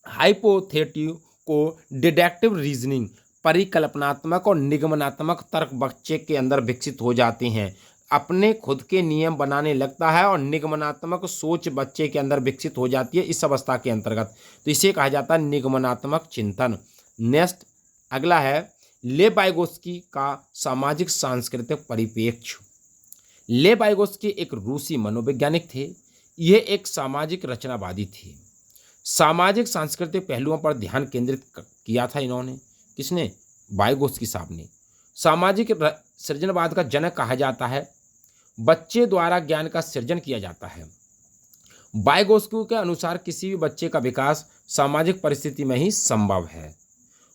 हाइपोथेटिको डिडक्टिव रीजनिंग, परिकल्पनात्मक और निगमनात्मक तर्क बच्चे के अंदर विकसित हो जाते हैं। अपने खुद के नियम बनाने लगता है और निगमनात्मक सोच बच्चे के अंदर विकसित हो जाती है इस अवस्था के अंतर्गत। तो इसे कहा जाता है निगमनात्मक चिंतन। नेक्स्ट अगला है लेव वाइगोत्स्की का सामाजिक सांस्कृतिक परिप्रेक्ष्य। लेव वाइगोत्स्की एक रूसी मनोवैज्ञानिक थे। यह एक सामाजिक रचनावादी थे। सामाजिक सांस्कृतिक पहलुओं पर ध्यान केंद्रित किया था इन्होंने। किसने? वाइगोत्स्की साहब ने। सामाजिक सृजनवाद का जनक कहा जाता है। बच्चे द्वारा ज्ञान का सृजन किया जाता है। वाइगोत्स्की के अनुसार किसी भी बच्चे का विकास सामाजिक परिस्थिति में ही संभव है।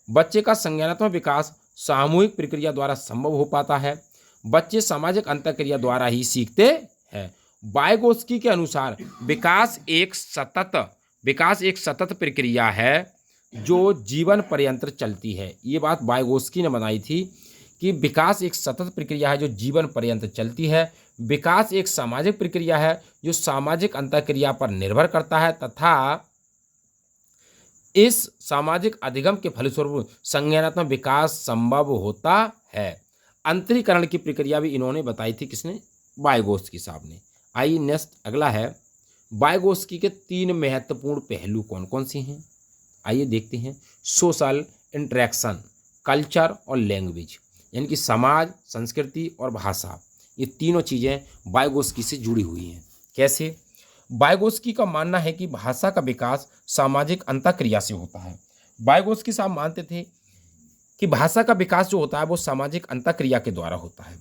बच्चे का संज्ञानात्मक विकास सामूहिक प्रक्रिया द्वारा संभव हो पाता है। बच्चे सामाजिक अंतःक्रिया द्वारा ही सीखते हैं। वाइगोत्स्की के अनुसार विकास एक सतत प्रक्रिया है जो जीवन पर्यंत चलती है। ये बात वाइगोत्स्की ने बनाई थी कि विकास एक सतत प्रक्रिया है जो जीवन पर्यंत चलती है। विकास एक सामाजिक प्रक्रिया है जो सामाजिक अंतःक्रिया पर निर्भर करता है तथा इस सामाजिक अधिगम के फलस्वरूप संज्ञानात्मक विकास संभव होता है। अंतरीकरण की प्रक्रिया भी इन्होंने बताई थी। किसने? वाइगोत्स्की साहब ने। आइए नेक्स्ट अगला है, वाइगोत्स्की के 3 महत्वपूर्ण पहलू कौन कौन से हैं? आइए देखते हैं। सोशल इंटरेक्शन, कल्चर और लैंग्वेज, यानी कि समाज, संस्कृति और भाषा, ये तीनों चीज़ें वाइगोत्स्की से जुड़ी हुई हैं। कैसे? वाइगोत्स्की का मानना है कि भाषा का विकास सामाजिक अंतःक्रिया से होता है। वाइगोत्स्की साहब मानते थे कि भाषा का विकास जो होता है वो सामाजिक अंतःक्रिया के द्वारा होता है।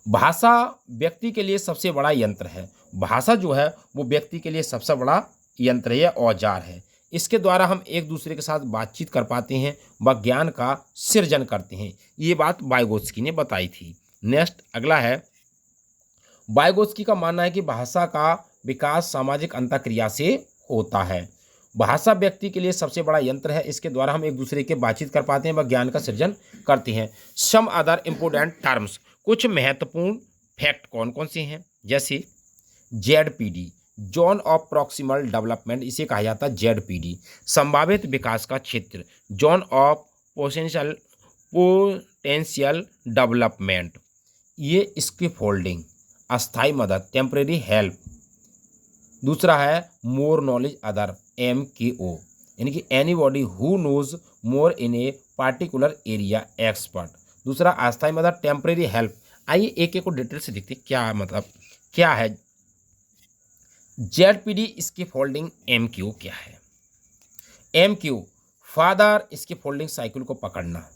भाषा व्यक्ति के लिए सबसे बड़ा यंत्र है। भाषा जो है वो व्यक्ति के लिए सबसे बड़ा यंत्र है, औजार है। इसके द्वारा हम एक दूसरे के साथ बातचीत कर पाते हैं व ज्ञान का सृजन करते हैं। ये बात वाइगोत्स्की ने बताई थी। नेक्स्ट अगला है, वाइगोत्स्की का मानना है कि भाषा का विकास सामाजिक अंतःक्रिया से होता है। भाषा व्यक्ति के लिए सबसे बड़ा यंत्र है। इसके द्वारा हम एक दूसरे के बातचीत कर पाते हैं व ज्ञान का सृजन करते हैं। सम अदर इम्पोर्टेंट टर्म्स, कुछ महत्वपूर्ण फैक्ट कौन कौन से हैं? जैसे ZPD, zone of proximal development, इसे कहा जाता है ZPD, संभावित विकास का क्षेत्र। जोन ऑफ पोटेंशियल डेवलपमेंट, ये स्कैफोल्डिंग, अस्थायी मदद, टेम्परेरी हेल्प। दूसरा है मोर नॉलेज अदर, MKO, यानी कि anybody who knows more in a particular area, expert. दूसरा अस्थायी मदद, टेम्परेरी हेल्प। आइए एक एक को डिटेल से देखते हैं क्या मतलब क्या है। ZPD स्कैफोल्डिंग, MKO क्या है? MKO फादर स्कैफोल्डिंग साइकिल को पकड़ना।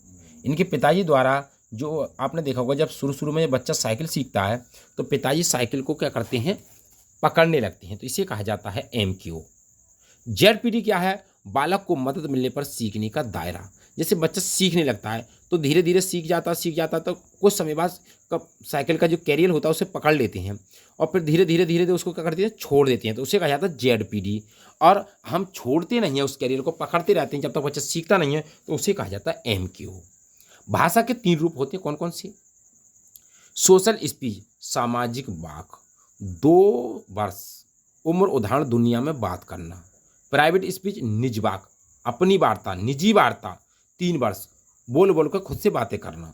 इनके पिताजी द्वारा, जो आपने देखा होगा जब शुरू में बच्चा साइकिल सीखता है तो पिताजी साइकिल को क्या करते हैं? पकड़ने लगते हैं, तो इसे कहा जाता है MKO। ZPD क्या है? बालक को मदद मिलने पर सीखने का दायरा। जैसे बच्चा सीखने लगता है तो धीरे धीरे सीख जाता तो कुछ समय बाद साइकिल का जो कैरियर होता है उसे पकड़ लेते हैं और फिर धीरे धीरे उसको क्या करते हैं? छोड़ देते हैं, तो उसे कहा जाता है ZPD। और हम छोड़ते नहीं हैं उस कैरियर को, पकड़ते रहते हैं जब तक बच्चा सीखता नहीं है, तो उसे कहा जाता है MKO। भाषा के 3 रूप होते हैं, कौन कौन से? सोशल स्पीच, सामाजिक वाक, 2 वर्ष उम्र उदाहरण दुनिया में बात करना। प्राइवेट स्पीच, निज वाक, अपनी वार्ता, निजी वार्ता, 3 वर्ष बोल बोल कर खुद से बातें करना।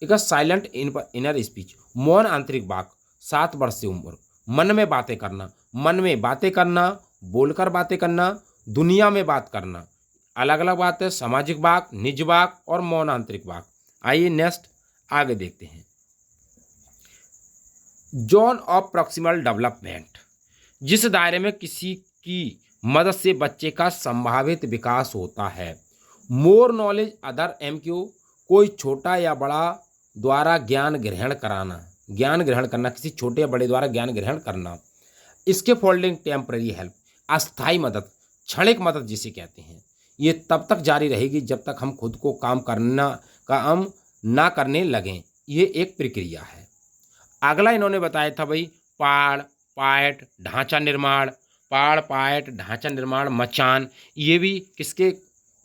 एक साइलेंट इनर स्पीच, मौन आंतरिक वाक, 7 वर्ष से उम्र। मन में बातें करना, बोलकर बातें करना, दुनिया में बात करना, अलग अलग बात है। सामाजिक वाक, निज वाक और मौन आंतरिक वाक। आइए नेक्स्ट आगे देखते हैं। जोन ऑफ प्रॉक्सिमल डेवलपमेंट, जिस दायरे में किसी की मदद से बच्चे का संभावित विकास होता है। मोर नॉलेज अदर, MKO, कोई छोटा या बड़ा द्वारा ज्ञान ग्रहण करना, किसी छोटे या बड़े द्वारा ज्ञान ग्रहण करना। स्कैफोल्डिंग, टेम्परेरी हेल्प, अस्थायी मदद, क्षणिक मदद जिसे कहते हैं। ये तब तक जारी रहेगी जब तक हम खुद को काम ना करने लगें। ये एक प्रक्रिया है। अगला इन्होंने बताया था भाई पाड़ पायट ढांचा निर्माण, मचान। ये भी किसके?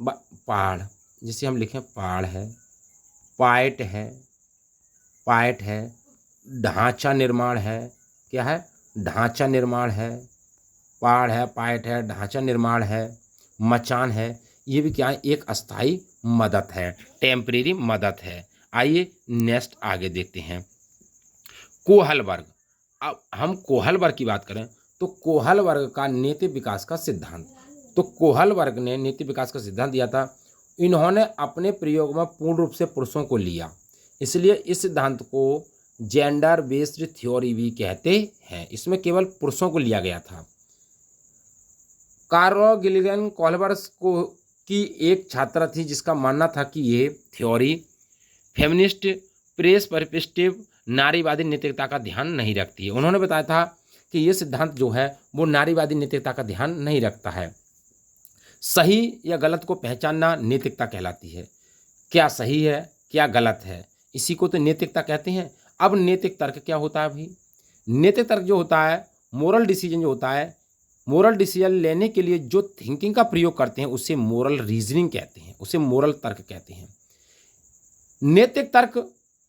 पाड़, जिसे हम लिखें पाड़ है, पायट है, ढांचा निर्माण है। क्या है? ढांचा निर्माण है। पाड़ है, पायट है, ढांचा निर्माण है, मचान है। ये भी क्या है? एक अस्थाई मदद है, टेम्परेरी मदद है। आइए नेक्स्ट आगे देखते हैं। कोहल वर्ग। अब हम कोहल वर्ग की बात करें तो कोहल वर्ग का नैतिक विकास का सिद्धांत। तो कोहल वर्ग ने नैतिक विकास का सिद्धांत दिया था। इन्होंने अपने प्रयोग में पूर्ण रूप से पुरुषों को लिया, इसलिए इस सिद्धांत को जेंडर बेस्ड थ्योरी भी कहते हैं। इसमें केवल पुरुषों को लिया गया था। कार्ल गिलिगन कोल्बर्स को की एक छात्रा थी जिसका मानना था कि ये थ्योरी फेमिनिस्ट प्रेस परस्पेक्टिव नारीवादी नैतिकता का ध्यान नहीं रखती है। उन्होंने बताया था कि ये सिद्धांत जो है वो नारीवादी नैतिकता का ध्यान नहीं रखता है। सही या गलत को पहचानना नैतिकता कहलाती है। क्या सही है क्या गलत है, इसी को तो नैतिकता कहते हैं। अब नैतिक तर्क क्या होता है भाई? नैतिक तर्क जो होता है, मोरल डिसीजन जो होता है, मोरल डिसीजन लेने के लिए जो थिंकिंग का प्रयोग करते हैं उसे मोरल रीजनिंग कहते हैं, उसे मोरल तर्क कहते हैं। नैतिक तर्क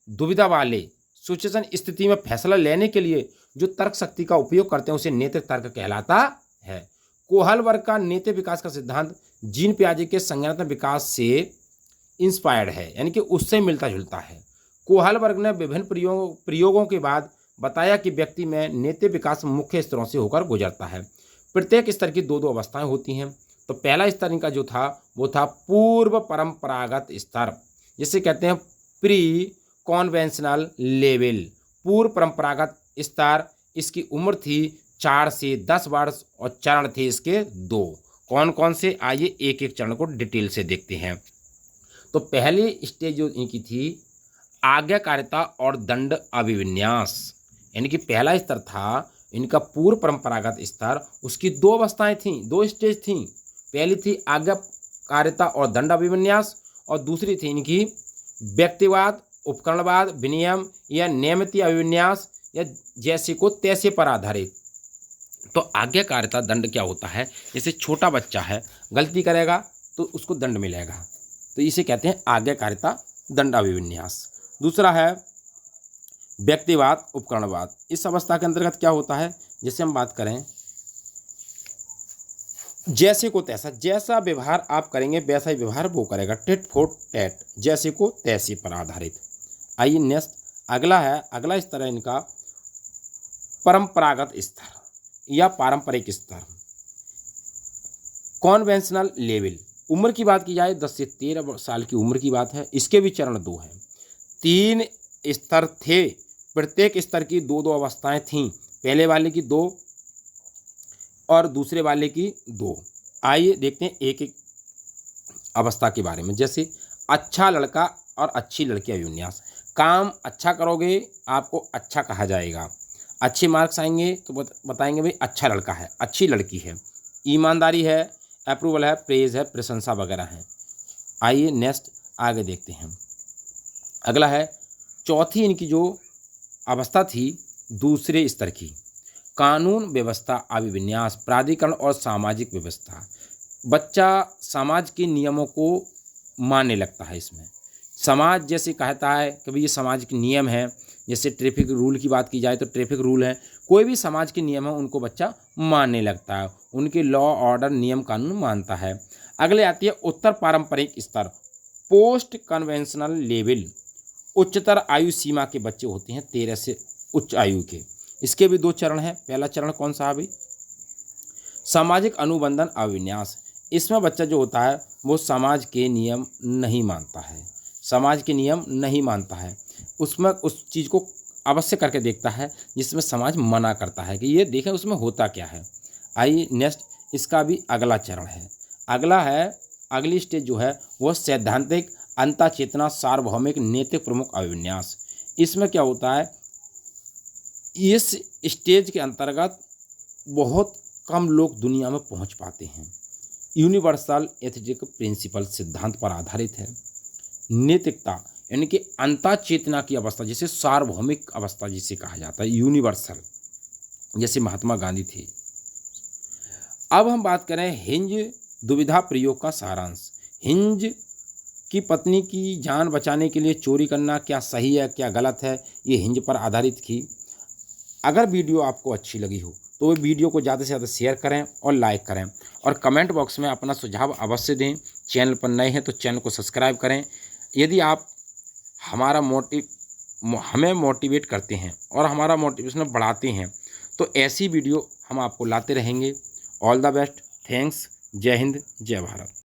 दुविधा वाले सिचुएशन स्थिति में फैसला लेने के लिए जो तर्क शक्ति का उपयोग करते हैं उसे नैतिक तर्क कहलाता है। कोहलबर्ग का नैतिक विकास का सिद्धांत जीन पियाजे के संज्ञानात्मक विकास से इंस्पायर्ड है, यानी कि उससे मिलता जुलता है। कोहलबर्ग ने विभिन्न प्रयोगों के बाद बताया कि व्यक्ति में नैतिक विकास मुख्य स्तरों से होकर गुजरता है। प्रत्येक स्तर की दो अवस्थाएं होती हैं। तो पहला स्तर इनका जो था वो था पूर्व परंपरागत स्तर, जिसे कहते हैं प्री कॉन्वेंशनल लेवल। पूर्व परंपरागत स्तर, इसकी उम्र थी 4 से 10 वर्ष और चरण थे इसके 2। कौन कौन से, आइए एक एक चरण को डिटेल से देखते हैं। तो पहली स्टेज जो इनकी थी आज्ञाकारिता और दंड अभिविन्यास, यानी कि पहला स्तर था इनका पूर्व परंपरागत स्तर। उसकी 2 अवस्थाएं थीं, 2 स्टेज थीं। पहली थी आज्ञाकारिता और दंड अभिविन्यास और दूसरी थी इनकी व्यक्तिवाद, उपकरणवाद, विनियम या नियमित अभिविन्यास या जैसे को तैसे पर आधारित। तो आज्ञाकारिता दंड क्या होता है? जैसे छोटा बच्चा है, गलती करेगा तो उसको दंड मिलेगा, तो इसे कहते हैं आज्ञाकारिता दंड अभिविन्यास। दूसरा है व्यक्तिवाद, उपकरणवाद। इस अवस्था के अंतर्गत क्या होता है, जैसे हम बात करें जैसे को तैसा, जैसा व्यवहार आप करेंगे वैसा ही व्यवहार वो करेगा, टिट फॉर टैट, जैसे को तैसे पर आधारित। आइए नेक्स्ट अगला स्तर है इनका परंपरागत स्तर या पारंपरिक स्तर, कॉन्वेंशनल लेवल। उम्र की बात की जाए 10 से 13 साल की उम्र की बात है। इसके भी चरण 2 हैं। 3 स्तर थे, प्रत्येक स्तर की 2 अवस्थाएं थीं। पहले वाले की 2 और दूसरे वाले की 2। आइए देखते हैं एक एक अवस्था के बारे में। जैसे अच्छा लड़का और अच्छी लड़की अभिविन्यास। काम अच्छा करोगे आपको अच्छा कहा जाएगा, अच्छे मार्क्स आएंगे तो बताएंगे भाई अच्छा लड़का है, अच्छी लड़की है। ईमानदारी है, अप्रूवल है, प्रेज है, प्रशंसा वगैरह है। आइए नेक्स्ट आगे देखते हैं। अगला है चौथी इनकी जो अवस्था थी दूसरे स्तर की, कानून व्यवस्था अभिविन्यास, प्राधिकरण और सामाजिक व्यवस्था। बच्चा समाज के नियमों को मानने लगता है। इसमें समाज जैसे कहता है कि भाई ये समाज के नियम है, जैसे ट्रैफिक रूल की बात की जाए तो ट्रैफिक रूल है, कोई भी समाज के नियम है उनको बच्चा मानने लगता है, उनके लॉ ऑर्डर नियम कानून मानता है। अगले आती है उत्तर पारंपरिक स्तर, पोस्ट कन्वेंशनल लेवल। उच्चतर आयु सीमा के बच्चे होते हैं 13 से उच्च आयु के। इसके भी 2 चरण हैं। पहला चरण कौन सा है भाई? सामाजिक अनुबंधन अभिविन्यास। इसमें बच्चा जो होता है वो समाज के नियम नहीं मानता है, समाज के नियम नहीं मानता है, उसमें उस चीज़ को अवश्य करके देखता है जिसमें समाज मना करता है कि ये देखें उसमें होता क्या है। आइए नेक्स्ट, इसका भी अगला चरण है। अगली स्टेज जो है वो सैद्धांतिक अंता चेतना सार्वभौमिक नैतिक प्रमुख अभिविन्यास। इसमें क्या होता है, इस स्टेज के अंतर्गत बहुत कम लोग दुनिया में पहुंच पाते हैं। यूनिवर्सल एथिक प्रिंसिपल सिद्धांत पर आधारित है। नैतिकता यानी कि अंता चेतना की अवस्था, जिसे सार्वभौमिक अवस्था जिसे कहा जाता है, यूनिवर्सल, जैसे महात्मा गांधी थे। अब हम बात करें हिंज दुविधा प्रयोग का सारांश। हिंज की पत्नी की जान बचाने के लिए चोरी करना क्या सही है क्या गलत है, ये हिंज पर आधारित थी। अगर वीडियो आपको अच्छी लगी हो तो वीडियो को ज़्यादा से ज़्यादा शेयर करें और लाइक करें और कमेंट बॉक्स में अपना सुझाव अवश्य दें। चैनल पर नए हैं तो चैनल को सब्सक्राइब करें। यदि आप हमें मोटिवेट करते हैं और हमारा मोटिवेशन बढ़ाते हैं तो ऐसी वीडियो हम आपको लाते रहेंगे। ऑल द बेस्ट, थैंक्स, जय हिंद, जय भारत।